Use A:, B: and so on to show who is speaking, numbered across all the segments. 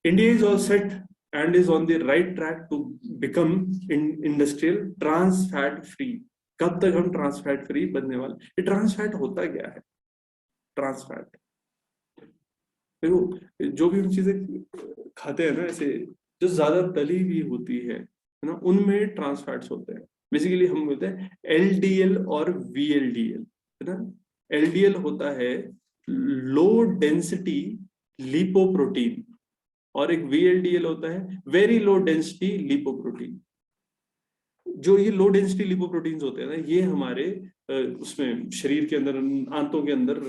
A: India is all set and is on the right track to become industrial trans fat free. कब तक हम trans fat free बनने वाले? ये trans fat होता क्या है? ट्रांस फैट, देखो जो भी हम चीजें खाते हैं ना, ऐसे जो ज्यादा तली हुई होती है ना, उनमें ट्रांस फैट्स होते हैं। बेसिकली हम बोलते हैं एलडीएल और वीएलडीएल, है ना। एलडीएल होता है लो डेंसिटी लिपोप्रोटीन, और एक वीएलडीएल होता है वेरी लो डेंसिटी लिपोप्रोटीन। जो ये लो डेंसिटी लिपोप्रोटीन्स होते हैं ना, ये हमारे उसमें शरीर के अंदर, आंतों के अंदर,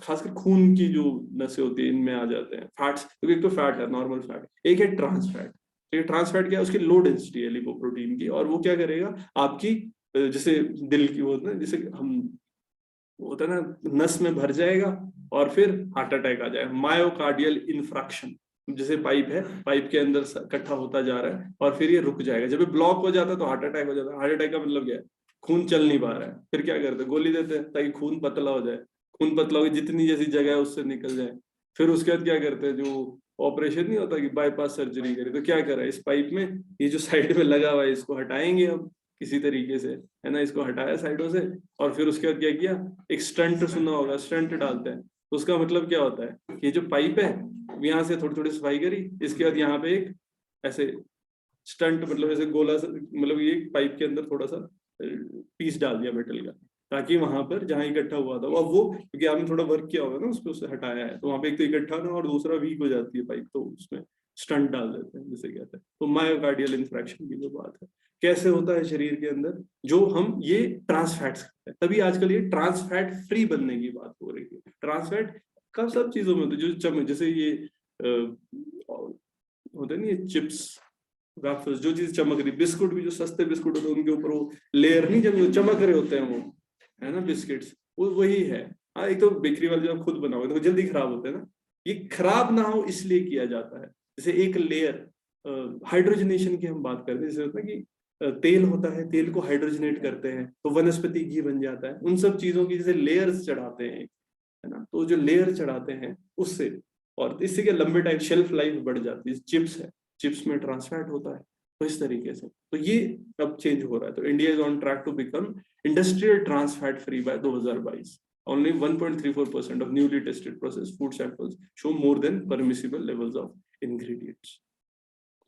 A: खासकर खून की जो नसें होती है इनमें आ जाते हैं फैट्स। क्योंकि एक तो फैट है नॉर्मल फैट, एक है ट्रांस फैट। ये ट्रांस फैट क्या है? उसकी लो डेंसिटी है लिपोप्रोटीन की, और वो क्या करेगा आपकी जैसे दिल की वो ना, जैसे हम होता है ना, नस में भर जाएगा और फिर हार्ट अटैक आ जाएगा, मायोकार्डियल इन्फ्रैक्शन। जैसे पाइप है, पाइप के अंदर इकट्ठा होता जा रहा है और फिर ये रुक जाएगा। जब ये ब्लॉक हो जाता है तो हार्ट अटैक हो जाता है। हार्ट अटैक का मतलब क्या है? खून चल नहीं पा रहा है, फिर क्या करते हैं? गोली देते हैं ताकि खून पतला हो जाए। खून पतला हो, जितनी जैसी जगह है उससे निकल जाए। फिर उसके बाद क्या करते हैं? जो ऑपरेशन नहीं होता कि बाईपास सर्जरी करे, तो क्या करा? इस पाइप में ये जो साइड में लगा हुआ है इसको हटाएंगे हम किसी तरीके से, है ना। इसको हटाया साइडों से, और फिर उसके बाद क्या किया? एक स्टंट, सुना होगा, स्टंट डालते हैं। तो उसका मतलब क्या होता है? ये जो पाइप है, यहाँ से थोड़ी थोड़ी सफाई करी, इसके बाद यहाँ पे एक ऐसे स्टंट, मतलब ऐसे गोला सा, मतलब ये पाइप के अंदर थोड़ा सा पीस डाल दिया मेटल का, ताकि वहां पर जहाँ इकट्ठा हुआ था अब वो, क्योंकि आपने थोड़ा वर्क किया होगा ना उस पर, उससे हटाया है, तो वहां पे एक तो इकट्ठा ना, और दूसरा वीक हो जाती है पाइप, तो उसमें स्टंट डाल देते हैं, जिसे कहते हैं। तो मायोकार्डियल इन्फ्रैक्शन की जो बात है, कैसे होता है शरीर के अंदर, जो हम ये ट्रांस फैट्स खाते हैं, तभी आजकल ये ट्रांस फैट फ्री बनने की बात हो रही है। ट्रांस फैट का सब चीजों में होता है, जो चम जैसे ये होते नहीं है चिप्स, वेफर्स, जो चीज चमक रही, बिस्कुट भी जो सस्ते बिस्कुट होते हैं उनके ऊपर वो लेयर नहीं जमी, वो चमक रहे होते हैं, वो है ना बिस्किट्स, वो वही है। हाँ, एक तो बेकरी वाले जो खुद बनाओ तो जल्दी खराब होते हैं ना, ये खराब ना हो इसलिए किया जाता है। जैसे एक लेयर हाइड्रोजनेशन की हम बात करते हैं, जैसे होता है कि तेल होता है, तेल को हाइड्रोजनेट करते हैं तो वनस्पति घी बन जाता है। उन सब चीजों की जैसे लेयर्स चढ़ाते हैं, है ना, तो जो लेयर चढ़ाते हैं उससे, और इससे क्या लंबे टाइम शेल्फ लाइफ बढ़ जाती है। चिप्स है, चिप्स में ट्रांसफैट होता है, तो इस तरीके से तो ये अब चेंज हो रहा है। तो India is on track to become industrial trans fat free by 2022। Only 1.34% of newly tested processed food samples show more than permissible levels of ingredients.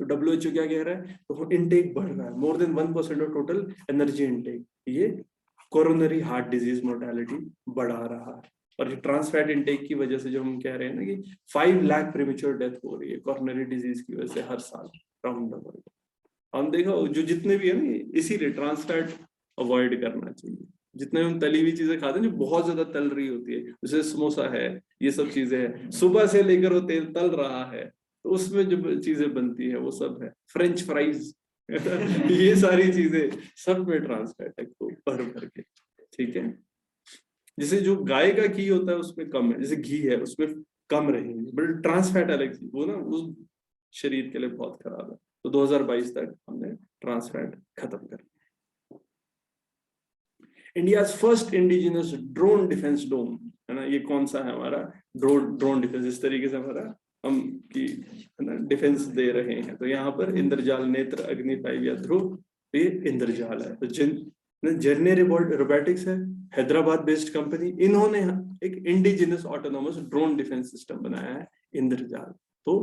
A: तो WHO क्या कह रहा है? तो इनटेक बढ़ रहा है, more than 1% of total energy intake, ये कोरोनरी हार्ट डिजीज मोर्टेलिटी बढ़ा रहा है। और ये ट्रांसफैट इनटेक की वजह से जो हम कह रहे हैं ना कि 5 लाख प्रीमेच्योर डेथ हो रही है कोरोनरी डिजीज की वजह से हर साल राउंड द वर्ल्ड। हम देखो जो जितने भी है ना, इसीलिए ट्रांसफैट अवॉइड करना चाहिए। जितने हम तली हुई चीजें खाते हैं जो बहुत ज्यादा तल रही होती है, जैसे समोसा है, ये सब चीजें है, सुबह से लेकर वो तेल तल रहा है, तो उसमें जो चीजें बनती है वो सब है, फ्रेंच फ्राइज ये सारी चीजें सब में ट्रांसफैट है, तो भर भर के, ठीक है। जैसे जो गाय का घी होता है उसमें कम है, जैसे घी है उसमें कम रहेंगे, बट ट्रांसफैट अलग चीज, वो ना उस शरीर के लिए बहुत खराब है। तो 2022 तक हमने ट्रांसफैट खत्म कर दिया। India first indigenous drone defence dome, है ना। ये कौन सा है? हमारा ड्रोन डिफेंस, इस तरीके से हमारा हम की, है ना, डिफेंस दे रहे हैं। तो यहाँ पर इंद्रजाल नेत्र अग्नि 5 या ध्रुव, तो ये इंद्रजाल है। तो जर्नी रोबोटिक्स है, हैदराबाद बेस्ड कंपनी, इन्होंने एक indigenous autonomous drone defence system बनाया है, इंद्रजाल। तो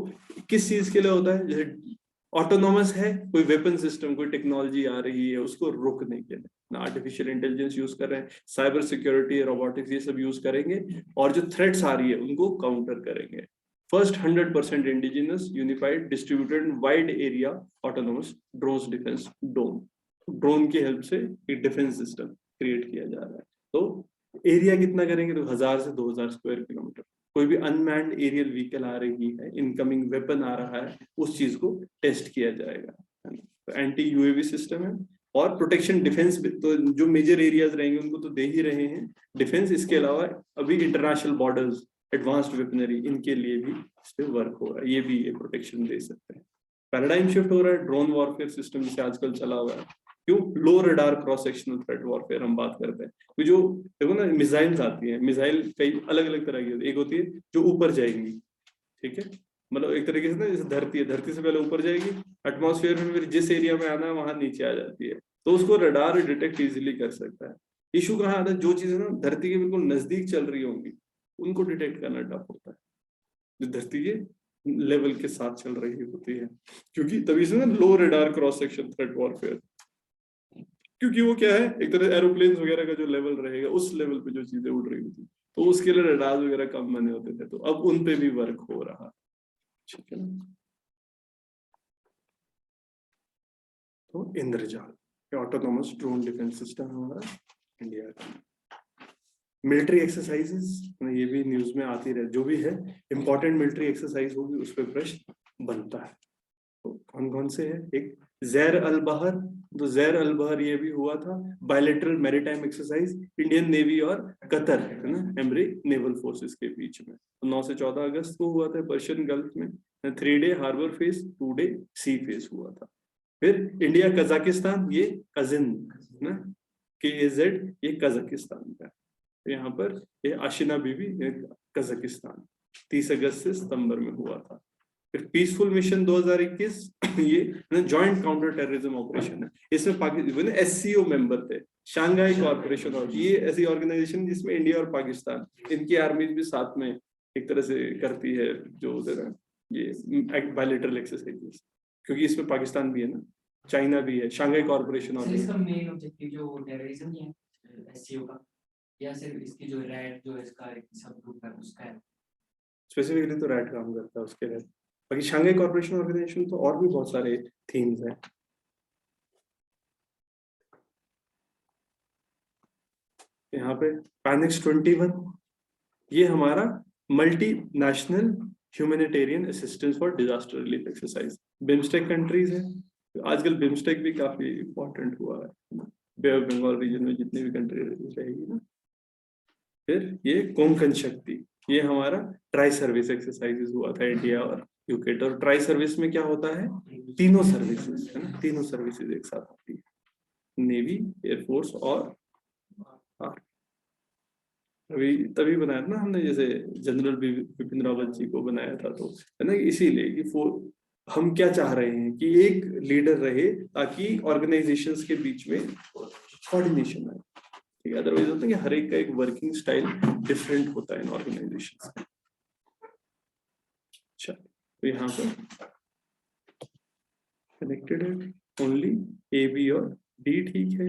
A: किस चीज के लिए होता है? जैसे ऑटोनोमस है, कोई वेपन सिस्टम, कोई टेक्नोलॉजी आ रही है उसको रोकने के लिए ना, आर्टिफिशियल इंटेलिजेंस यूज कर रहे हैं, साइबर सिक्योरिटी, रोबोटिक्स, ये सब यूज करेंगे, और जो थ्रेट्स आ रही है उनको काउंटर करेंगे। First 100% indigenous unified distributed wide area autonomous drone defence dome. Drone की हेल्प से एक डिफेंस सिस्टम क्रिएट किया जा रहा है। तो एरिया कितना करेंगे? तो 1000 से 2000 स्क्वायर किलोमीटर। कोई भी अनमैन्ड एरियल व्हीकल आ रही है, इनकमिंग वेपन आ रहा है, उस चीज को टेस्ट किया जाएगा। तो एंटी यूएवी सिस्टम है, और प्रोटेक्शन डिफेंस भी, तो जो मेजर एरियाज रहेंगे उनको तो दे ही रहे हैं डिफेंस। इसके अलावा अभी इंटरनेशनल बॉर्डर्स, एडवांस्ड वेपनरी, इनके लिए भी इस पे वर्क हो रहा है, ये भी ये प्रोटेक्शन दे सकते हैं। पैराडाइम शिफ्ट हो रहा है, ड्रोन वॉरफेयर सिस्टम जिसे आजकल चला हुआ है। क्यों? Low radar cross sectional threat warfare हम बात करते हैं। जो देखो ना, मिसाइल्स आती है, मिसाइल कई अलग अलग तरह की होती है। एक होती है जो ऊपर जाएंगी, ठीक है, मतलब एक तरीके से ना जैसे धरती है, धरती से पहले ऊपर जाएगी, एटमॉस्फेयर में फिर जिस एरिया में आना है वहां नीचे आ जाती है, तो उसको रडार डिटेक्ट इजीली कर सकता है। इशू कहाँ आता है, जो चीजें ना धरती के बिल्कुल नजदीक चल रही होंगी उनको डिटेक्ट करना टफ होता है, जो धरती के लेवल के साथ चल रही होती है, क्योंकि तभी से ना low radar cross section threat warfare, क्योंकि वो क्या है एक तरह एरोप्लेन वगैरह का जो लेवल रहेगा उस लेवल पे जो चीजें उड़ रही होती, तो उसके लिए रडार वगैरह कम बने होते थे, तो अब उन पे भी वर्क हो रहा, ठीक है ना। तो इंद्रजाल ऑटोनोमस ड्रोन डिफेंस सिस्टम हमारा इंडिया का। मिलिट्री एक्सरसाइजेस ये भी न्यूज में आती रहे, जो भी है इंपॉर्टेंट मिलिट्री एक्सरसाइज होगी उस पर प्रश्न बनता है। तो कौन कौन से है, एक जैर अल बहर, तो जैर अल बहर ये भी हुआ था bilateral maritime exercise Indian navy और कतर है ना एमरी नेवल फोर्सेस के बीच में, तो 9 से 14 अगस्त को हुआ था पर्शियन गल्फ में। 3 डे हार्बर फेज, 2 डे सी फेज हुआ था। फिर इंडिया कजाकिस्तान, ये कजिन ना, KAZ ये कजाकिस्तान का, तो यहाँ पर ये आशिना बीबी कजाकिस्तान 30 अगस्त से सितंबर में हुआ था। फिर पीसफुल मिशन 2021 ये जॉइंट काउंटर टेररिज्म ऑपरेशन है, इसमें पाकिस्तान SCO मेंबर थे, शंघाई कॉर्पोरेशन, और ये ऐसी ऑर्गेनाइजेशन जिसमें इंडिया और पाकिस्तान इनकी आर्मीज भी साथ में एक तरह से करती है जो उधर ये बायलैटरल एक्सरसाइजेस, क्योंकि इसमें पाकिस्तान भी है ना, चाइना भी है, शंघाई कॉर्पोरेशन और
B: इसका मेन ऑब्जेक्टिव जो टेररिज्म है SCO का, या सिर्फ इसकी जो रैट जो इसका एक सब ग्रुप है उसका है?
A: स्पेसिफिकली तो रैट काम करता है उसके लिए, बाकी शंघाई कॉर्पोरेशन ऑर्गेनाइजेशन तो और भी बहुत सारे थीम्स हैं। यहाँ पे पैनिक्स 21 ये हमारा multi national humanitarian assistance for disaster relief exercise, BIMSTEC countries है, आजकल बिम्स्टेक भी काफी इंपॉर्टेंट हुआ है, बे ऑफ बंगाल रीजन में जितनी भी कंट्री रहेगी ना। फिर ये कोंकण शक्ति, ये हमारा ट्राई सर्विस एक्सरसाइजेस हुआ था इंडिया और यूके, और ट्राई सर्विस में क्या होता है, तीनों सर्विसेज है ना, तीनों सर्विसेज एक साथ होती है, नेवी, एयरफोर्स और आर्मी। अभी तभी बनाया था ना हमने, जैसे जनरल बिपिन रावत जी को बनाया था, तो है ना, इसीलिए कि हम क्या चाह रहे हैं कि एक लीडर रहे ताकि ऑर्गेनाइजेशंस के बीच में कोऑर्डिनेशन आए, ठीक है, अदरवाइज होता है कि हर एक का एक वर्किंग स्टाइल डिफरेंट होता है इन ऑर्गेनाइजेशंस का। अच्छा, तो यहाँ पर कनेक्टेड है ओनली A, B और D, ठीक है।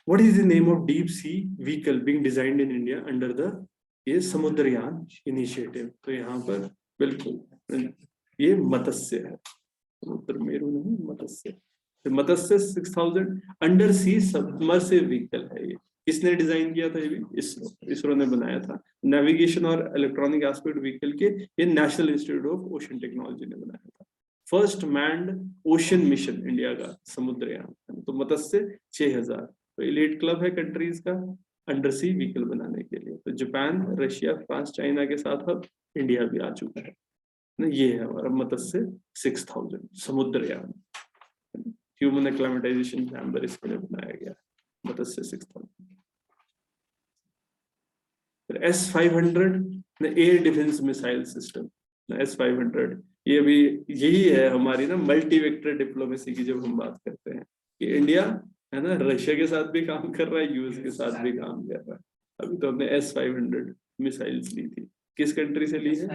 A: What is the name of deep sea vehicle being designed in India under the ये समुद्रयान इनिशिएटिव, तो यहाँ पर बिल्कुल ये मत्स्य है, समुद्र मेरू नहीं मत्स्य, तो मत्स्य 6000 अंडर सी सबमर्सिव व्हीकल है, ये किसने डिजाइन किया था, ये भी इसरो ने बनाया था, नेविगेशन और इलेक्ट्रॉनिक एस्पेक्ट व्हीकल के ये national institute of ocean technology ने बनाया था। First manned ocean mission India का समुद्रयान, तो मत्स्य 6000, तो एलीट क्लब है कंट्रीज का अंडर सी व्हीकल बनाने के लिए, तो जापान, रशिया, फ्रांस, चाइना के साथ अब इंडिया भी आ चुका है ना। ये है हमारा मत्स्य 6000 समुद्रयान, ह्यूमन एक्लामेटाइजेशन चैम्बर इसके लिए बनाया गया, मत्स्य 6000। फिर S-500 air defence missile system, S-500 ये भी यही है हमारी ना मल्टी वेक्टर डिप्लोमेसी की जब हम बात करते हैं कि इंडिया है ना रशिया के साथ भी काम कर रहा है, यूएस के साथ भी काम कर रहा है। अभी तो हमने S-500 मिसाइल्स ली थी, किस कंट्री से ली है,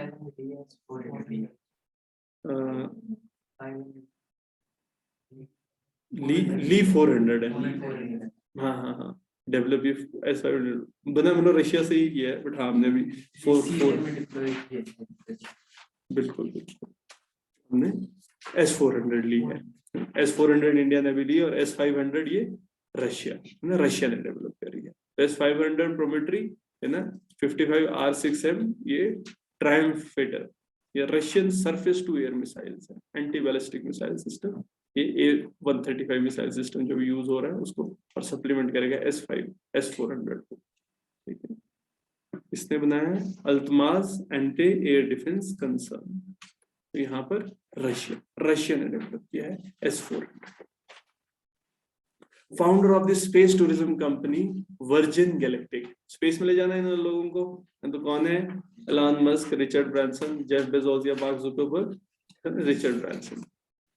A: ली 400 है, हाँ हाँ हाँ, डेवलप S-500 बना मतलब रशिया से ही किया है, बट हाँ हमने भी 4 बिल्कुल बिल्कुल हमने S-400 ली है, S-400 इंडिया ने भी ली और S-500 ये रशिया ने डेवलप करी है। S-500 प्रोमेट्री है ना 55 R6M ये ट्रायम्फ फाइटर, ये Russian surface to air missiles है, एंटी बैलिस्टिक मिसाइल सिस्टम, ये A135 मिसाइल सिस्टम जो यूज हो रहा है उसको और सप्लीमेंट करेगा S-400 को, ठीक है। इसने बनाया है अल्तमाज एंटी एयर डिफेंस कंसर्न, तो यहाँ पर रशिया ने डेवलप किया है S-400। Founder of the space tourism company virgin galactic, space में ले जाना है इन लोगों को। तो कौन है? Elon Musk, Richard Branson, Jeff Bezos या मार्क जुकरबर्ग, रिचर्ड ब्रांसन।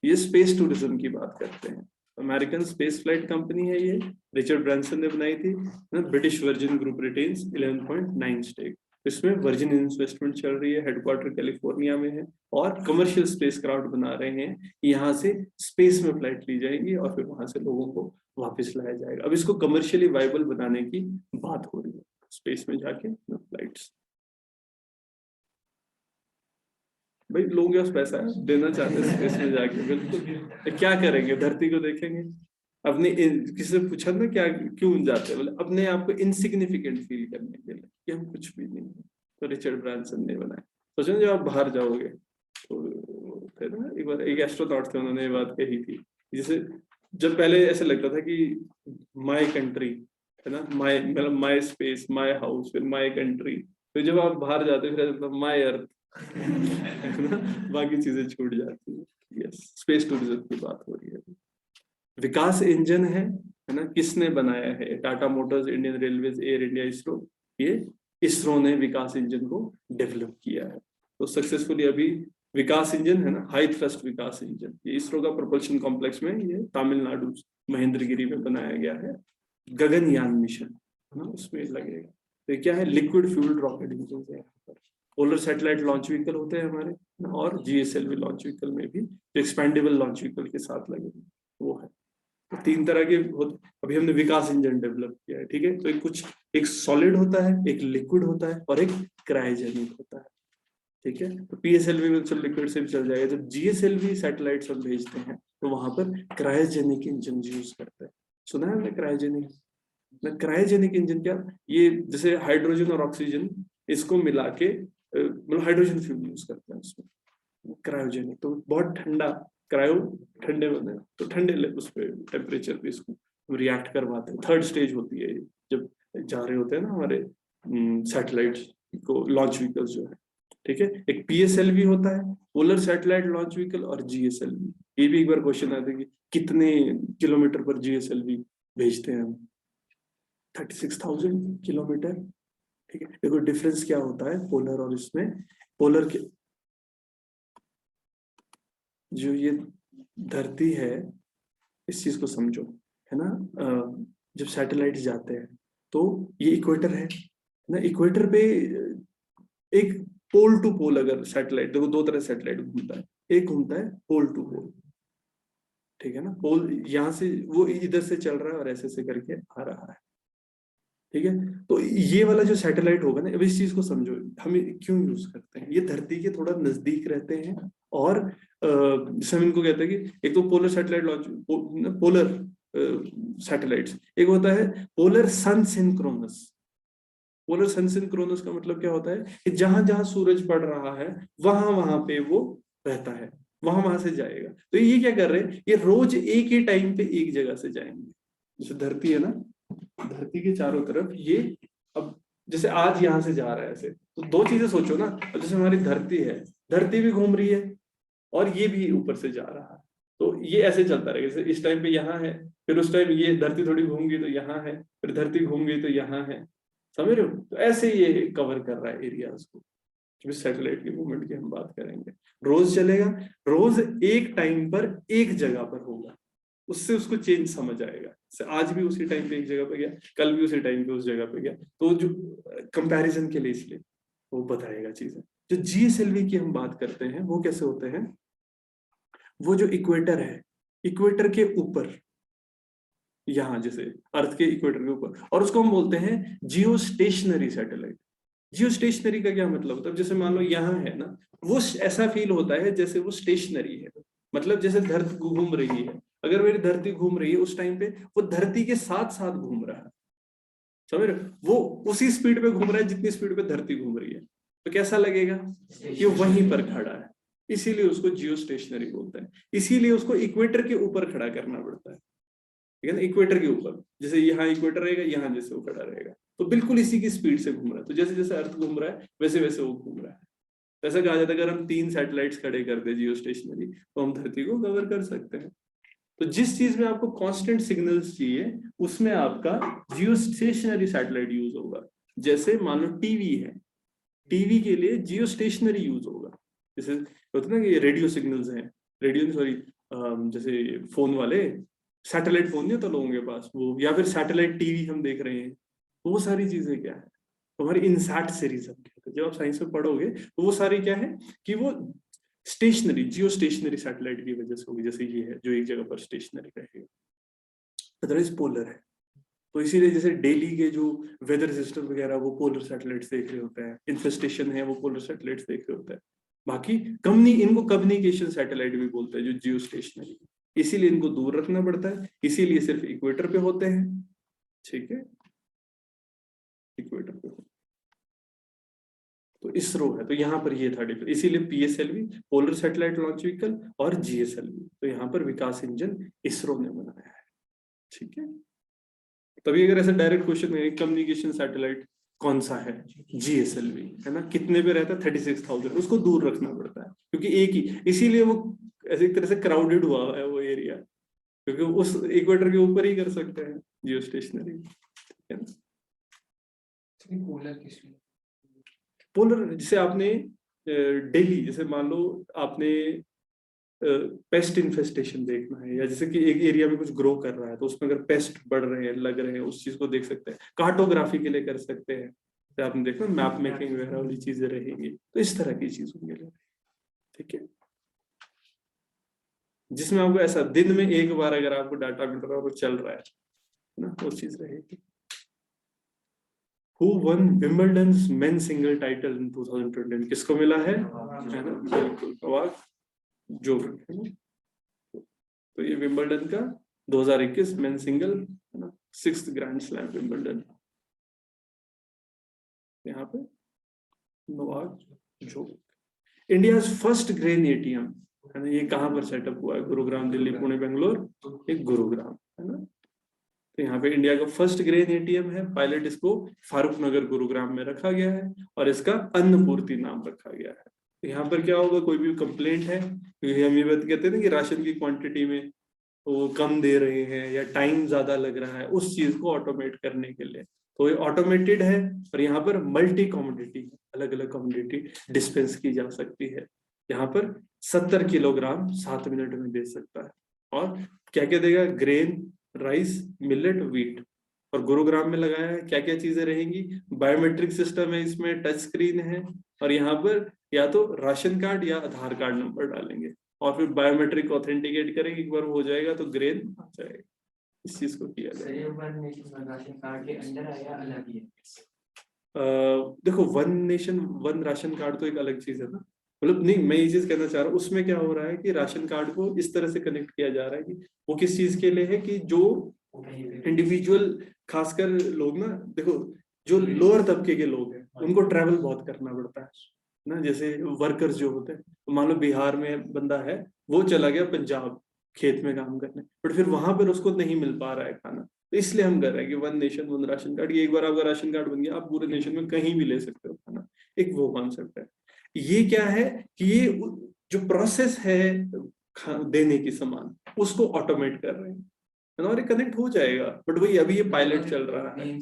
A: ये स्पेस टूरिज्म की बात करते हैं। अमेरिकन स्पेस फ्लाइट कंपनी है ये, रिचर्ड ब्रांसन ने बनाई थी। British Virgin Group retains 11.9 stake. इसमें वर्जिन इन्वेस्टमेंट चल रही है, हेडक्वार्टर कैलिफोर्निया में है, और कमर्शियल स्पेस क्राफ्ट बना रहे हैं। यहाँ से स्पेस में फ्लाइट ली जाएगी और फिर वहां से लोगों को वापस लाया जाएगा। अब इसको कमर्शियली वाइबल बनाने की बात हो रही है, स्पेस में जाके फ्लाइट्स। भाई लोगों के पास पैसा है, देना चाहते हैं स्पेस में जाके, बिल्कुल। क्या करेंगे? धरती को देखेंगे? अपने किसी से पूछा ना क्या क्यों जाते हैं? बोले अपने आप को इनसिग्निफिकेंट फील करने के लिए कि हम कुछ भी नहीं है। तो रिचर्ड ब्रांसन ने बनाया। सोचो जब आप बाहर जाओगे तो थे ना, एक बार एक एस्ट्रोनॉट थे, उन्होंने ये बात कही थी, जैसे जब पहले ऐसे लगता था कि माय कंट्री है ना, माय मतलब माय स्पेस, माय हाउस, फिर माय कंट्री, फिर जब आप बाहर जाते हो फिर माय अर्थ बाकी चीजें छूट जाती है। यस, स्पेस टूरिज्म की बात हो रही है। विकास इंजन है ना, किसने बनाया है? Tata Motors, Indian railways, air India, ISRO. ये इसरो ने विकास इंजन को डेवलप किया है। तो सक्सेसफुली अभी विकास इंजन है ना, हाई थ्रस्ट विकास इंजन, ये इसरो का प्रोपल्शन कॉम्प्लेक्स में, ये तमिलनाडु महेंद्रगिरी में बनाया गया है। गगनयान मिशन है ना, उसमें लगेगा। तो क्या है? लिक्विड फ्यूल्ड रॉकेट इंजन है। पोलर सैटेलाइट लॉन्च व्हीकल होते हैं हमारे, और जीएसएलवी लॉन्च व्हीकल में भी एक्सपेंडेबल लॉन्च व्हीकल के साथ लगेंगे, वो है। तो 3 तरह के अभी हमने विकास इंजन डेवलप किया है, ठीक है। तो एक सॉलिड होता है, एक लिक्विड होता है, और एक क्रायोजेनिक होता है, ठीक है। तो पीएसएलवी में चल लिक्विड से भी चल जाएगा। जब जीएसएलवी सैटेलाइट्स हम भेजते हैं तो वहां पर क्रायोजेनिक इंजन यूज करते हैं। सुना है हमने क्रायोजेनिक? क्रायोजेनिक इंजन क्या? ये जैसे हाइड्रोजन और ऑक्सीजन इसको मिला के मतलब हाइड्रोजन फ्यूल यूज करते हैं उसमें, क्रायोजेनिक। तो बहुत ठंडा, क्रायो ठंडे बने, तो ठंडे उस पर टेम्परेचर पे इसको रिएक्ट करवाते हैं। 3rd स्टेज होती है जब जा रहे होते हैं ना हमारे सैटेलाइट को लॉन्च व्हीकल जो है, ठीक है। एक पीएसएलवी होता है, पोलर सैटेलाइट लॉन्च व्हीकल, और जीएसएलवी। ये भी एक बार क्वेश्चन आता है कि कितने किलोमीटर पर जीएसएलवी भेजते हैं हम? 36,000 किलोमीटर, ठीक है। देखो डिफरेंस क्या होता है पोलर और इसमें। पोलर के जो ये धरती है, इस चीज को समझो, है ना। जब सैटेलाइट जाते हैं तो ये इक्वेटर है ना, इक्वेटर पे एक पोल टू पोल, अगर सैटेलाइट देखो 2 तरह सैटेलाइट घूमता है। एक घूमता है पोल टू पोल, ठीक है ना, पोल यहाँ से वो इधर से चल रहा है और ऐसे करके आ रहा है, ठीक है। तो ये वाला जो सैटेलाइट होगा ना, अब इस चीज को समझो, हम क्यों यूज करते हैं। ये धरती के थोड़ा नजदीक रहते हैं, और जैसे हम इनको कहते हैं कि एक तो polar satellite launch, polar satellites, एक होता है पोलर सन सिंक्रोनस। पोलर सन सिंक्रोनस का मतलब क्या होता है कि जहां जहां सूरज पड़ रहा है वहां वहां पे वो रहता है, वहां वहां से जाएगा। तो ये क्या कर रहे हैं, ये रोज एक ही टाइम पे एक जगह से जाएंगे। जैसे धरती है ना, धरती के चारों तरफ ये, अब जैसे आज यहाँ से जा रहा है ऐसे, तो 2 चीजें सोचो ना। अब जैसे हमारी धरती है, धरती भी घूम रही है और ये भी ऊपर से जा रहा है, तो ये ऐसे चलता रहेगा। जैसे इस टाइम पे यहाँ है, फिर उस टाइम ये धरती थोड़ी घूम गई तो यहाँ है, फिर धरती घूम गई तो यहाँ है, समझ रहे हो। तो ऐसे ये कवर कर रहा है एरियाज को। सैटेलाइट की मूवमेंट की हम बात करेंगे, रोज चलेगा, रोज एक टाइम पर एक जगह पर होगा, उससे उसको चेंज समझ आएगा। आज भी उसी टाइम पे एक जगह पे गया, कल भी उसी टाइम पे उस जगह पे गया, तो जो कंपैरिजन के लिए इसलिए वो बताएगा चीजें। जो जीएसएलवी की हम बात करते हैं वो कैसे होते हैं, वो जो इक्वेटर है, इक्वेटर के ऊपर, यहाँ जैसे अर्थ के इक्वेटर के ऊपर, और उसको हम बोलते हैं जियो स्टेशनरी सैटेलाइट। जियो स्टेशनरी का क्या मतलब होता है? जैसे मान लो यहाँ है ना, वो ऐसा फील होता है जैसे वो स्टेशनरी है, मतलब जैसे धरती घूम रही है। अगर मेरी धरती घूम रही है उस टाइम पे वो धरती के साथ साथ घूम रहा है, समझ रहे हो? वो उसी स्पीड पे घूम रहा है जितनी स्पीड पे धरती घूम रही है, तो कैसा लगेगा कि वहीं पर खड़ा है। इसीलिए उसको जियो स्टेशनरी बोलते हैं, इसीलिए उसको इक्वेटर के ऊपर खड़ा करना पड़ता है, ठीक है ना। इक्वेटर के ऊपर, जैसे यहाँ इक्वेटर रहेगा, यहाँ जैसे वो खड़ा रहेगा, तो बिल्कुल इसी की स्पीड से घूम रहा है। तो जैसे जैसे अर्थ घूम रहा है वैसे वैसे वो घूम रहा है। ऐसा कहा जाता है अगर हम 3 सैटेलाइट्स खड़े कर दे जियो स्टेशनरी, तो हम धरती को कवर कर सकते हैं। तो जिस चीज में आपको कांस्टेंट सिग्नल्स चाहिए उसमें आपका जियो स्टेशनरी सैटेलाइट यूज होगा। जैसे मान लो टीवी है, टीवी के लिए जियो स्टेशनरी यूज होगा। जैसे होता है ना कि रेडियो सिग्नल्स हैं, रेडियो सॉरी जैसे फोन वाले सैटेलाइट फोन नहीं होता लोगों के पास वो, या फिर सैटेलाइट टीवी हम देख रहे हैं, वो सारी चीजें क्या है हमारी इनसैट सीरीज हम कहते हैं। जब आप साइंस में पढ़ोगे तो वो सारी क्या है कि वो स्टेशनरी जियो स्टेशनरी सैटेलाइट की वजह से होगी, जैसे ये है जो एक जगह पर स्टेशनरी रहेगा, अदरवाइज पोलर है। तो इसीलिए जैसे डेली के जो वेदर सिस्टम वगैरह वो पोलर सैटेलाइट्स देख रहे होते हैं, इन्फेस्टेशन है वो पोलर सैटेलाइट्स देख रहे होते हैं। बाकी इनको कम्युनिकेशन सैटेलाइट भी बोलते हैं जो जियो स्टेशनरी, इसीलिए इनको दूर रखना पड़ता है, इसीलिए सिर्फ इक्वेटर पे होते हैं। ठीक है, इक्वेटर पे होते हैं। तो इसरो है, तो यहाँ पर ये था डिफरेंस, इसीलिए PSLV polar satellite launch vehicle और जीएसएलवी, तो यहाँ पर विकास इंजन इसरो ने बनाया है। ठीक है, तभी अगर ऐसा डायरेक्ट क्वेश्चन है कम्युनिकेशन सैटेलाइट कौन सा है, जीएसएलवी है ना, कितने पे रहता है 36,000, उसको दूर रखना पड़ता है क्योंकि एक ही, इसीलिए वो ऐसी तरह से क्राउडेड हुआ है वो एरिया, क्योंकि उस इक्वेटर के ऊपर ही कर सकते हैं जियो स्टेशनरी, है ना। पोलर जैसे आपने डेली, जैसे मान लो आपने पेस्ट इन्फेस्टेशन देखना है, या जैसे कि एक एरिया में कुछ ग्रो कर रहा है तो उसमें अगर पेस्ट बढ़ रहे हैं लग रहे हैं उस चीज को देख सकते हैं, कार्टोग्राफी के लिए कर सकते हैं, तो आपने देखा मैप मेकिंग वगैरह वाली चीजें रहेंगी, तो इस तरह की चीजों के लिए। ठीक है, जिसमें आपको ऐसा दिन में एक बार अगर आपको डाटा मिल रहा है और वो चल रहा है ना, वो चीज रहेगी। Who won Wimbledon's men's single title in 2020? किसको मिला है ना, बिल्कुल नोवाक जोकोविच है ना। तो ये विंबलडन का 2021 मेन सिंगल है ना, 6th ग्रैंड स्लैम विंबलडन, यहाँ पे नोवाक जोकोविच। इंडियाज फर्स्ट ग्रेन एटीएम है ना, ये कहाँ पर सेटअप हुआ है, गुरुग्राम, दिल्ली, पुणे, बेंगलोर, एक गुरुग्राम है ना। तो यहाँ पे इंडिया का फर्स्ट ग्रेन एटीएम है, पायलट इसको फारूक नगर गुरुग्राम में रखा गया है और इसका अन्नपूर्ति नाम रखा गया है। तो यहाँ पर क्या होगा, कोई भी कंप्लेंट है, क्योंकि हम ये बात कहते हैं ना कि राशन की क्वांटिटी में वो कम दे रहे हैं या टाइम ज्यादा लग रहा है, उस चीज को ऑटोमेट करने के लिए, तो ये ऑटोमेटेड है। और यहाँ पर मल्टी कमोडिटी, अलग अलग कमोडिटी डिस्पेंस की जा सकती है। यहाँ पर 70 किलोग्राम 7 मिनट में दे सकता है। और क्या क्या देगा, ग्रेन, राइस, मिलेट, व्हीट। और गुरुग्राम में लगाया है, क्या क्या चीजें रहेंगी, बायोमेट्रिक सिस्टम है इसमें, टच स्क्रीन है, और यहाँ पर या तो राशन कार्ड या आधार कार्ड नंबर डालेंगे और फिर बायोमेट्रिक ऑथेंटिकेट करेंगे, एक बार हो जाएगा तो ग्रेन आ जाएगा। इस चीज को किया जाएगा।
B: राशन कार्ड के अंदर आया अलग ही है।
A: देखो one nation one ration card तो एक अलग चीज है ना, मतलब नहीं, मैं ये चीज कहना चाह रहा हूँ, उसमें क्या हो रहा है कि राशन कार्ड को इस तरह से कनेक्ट किया जा रहा है कि वो किस चीज के लिए है, कि जो इंडिविजुअल, खासकर लोग ना, देखो जो लोअर तबके के लोग हैं उनको ट्रैवल बहुत करना पड़ता है ना, जैसे वर्कर्स जो होते हैं, तो मान लो बिहार में बंदा है, वो चला गया पंजाब खेत में काम करने, बट फिर वहां पर उसको नहीं मिल पा रहा है खाना, तो इसलिए हम कर रहे हैं कि one nation one ration card. ये एक बार आपका राशन कार्ड बन गया, आप पूरे नेशन में कहीं भी ले सकते हो खाना, एक वो कॉन्सेप्ट है। ये क्या है कि ये जो प्रोसेस है देने की सामान, उसको ऑटोमेट कर रहे हैं और ये कनेक्ट हो जाएगा, बट वही अभी ये पायलट चल रहा है।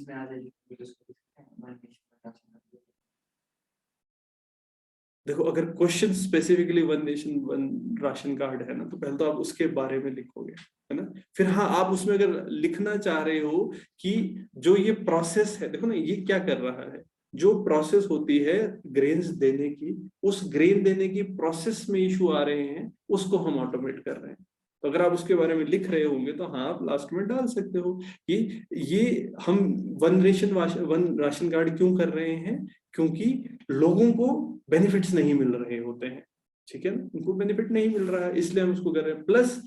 A: देखो अगर question specifically one nation one ration card है ना, तो पहले तो आप उसके बारे में लिखोगे, है ना। फिर हाँ, आप उसमें अगर लिखना चाह रहे हो कि जो ये प्रोसेस है, देखो ना ये क्या कर रहा है, जो प्रोसेस होती है ग्रेन्स देने की, उस ग्रेन देने की प्रोसेस में इशू आ रहे हैं, उसको हम ऑटोमेट कर रहे हैं। तो अगर आप उसके बारे में लिख रहे होंगे तो हाँ, आप लास्ट में डाल सकते हो कि ये हम one nation one ration card क्यों कर रहे हैं, क्योंकि लोगों को बेनिफिट्स नहीं मिल रहे होते हैं, ठीक है ना, उनको बेनिफिट नहीं मिल रहा है, इसलिए हम उसको कर रहे हैं। प्लस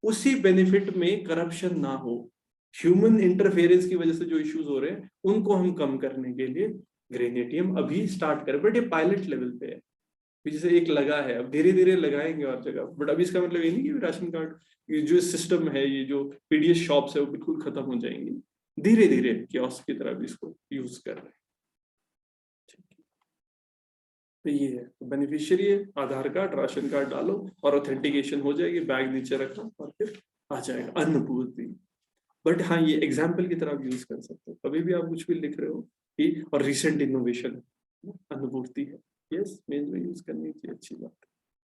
A: उसी बेनिफिट में करप्शन ना हो, ह्यूमन इंटरफेरेंस की वजह से जो इश्यूज हो रहे हैं उनको हम कम करने के लिए ग्रेन एटीएम अभी स्टार्ट करें, बट ये पायलट लेवल पे है, जैसे एक लगा है, अब धीरे धीरे लगाएंगे और जगह, बट अभी इसका मतलब ये नहीं कि राशन कार्ड ये जो सिस्टम है, ये जो पीडीएस शॉप्स है वो बिल्कुल खत्म हो जाएंगी, धीरे धीरे कियोस्क की तरह भी इसको यूज कर रहे हैं। तो ये है, बेनिफिशियरी है, आधार कार्ड, राशन कार्ड डालो और ऑथेंटिकेशन हो जाएगी, बैग नीचे रखो और फिर आ जाएगा अन्नपूर्ति। बट हाँ, ये एग्जाम्पल की तरह यूज कर सकते हो, कभी भी आप कुछ भी लिख रहे हो और रिसेंट इनोवेशन अनुभूति है। यस, मेज में यूज करनी चाहिए, अच्छी बात है।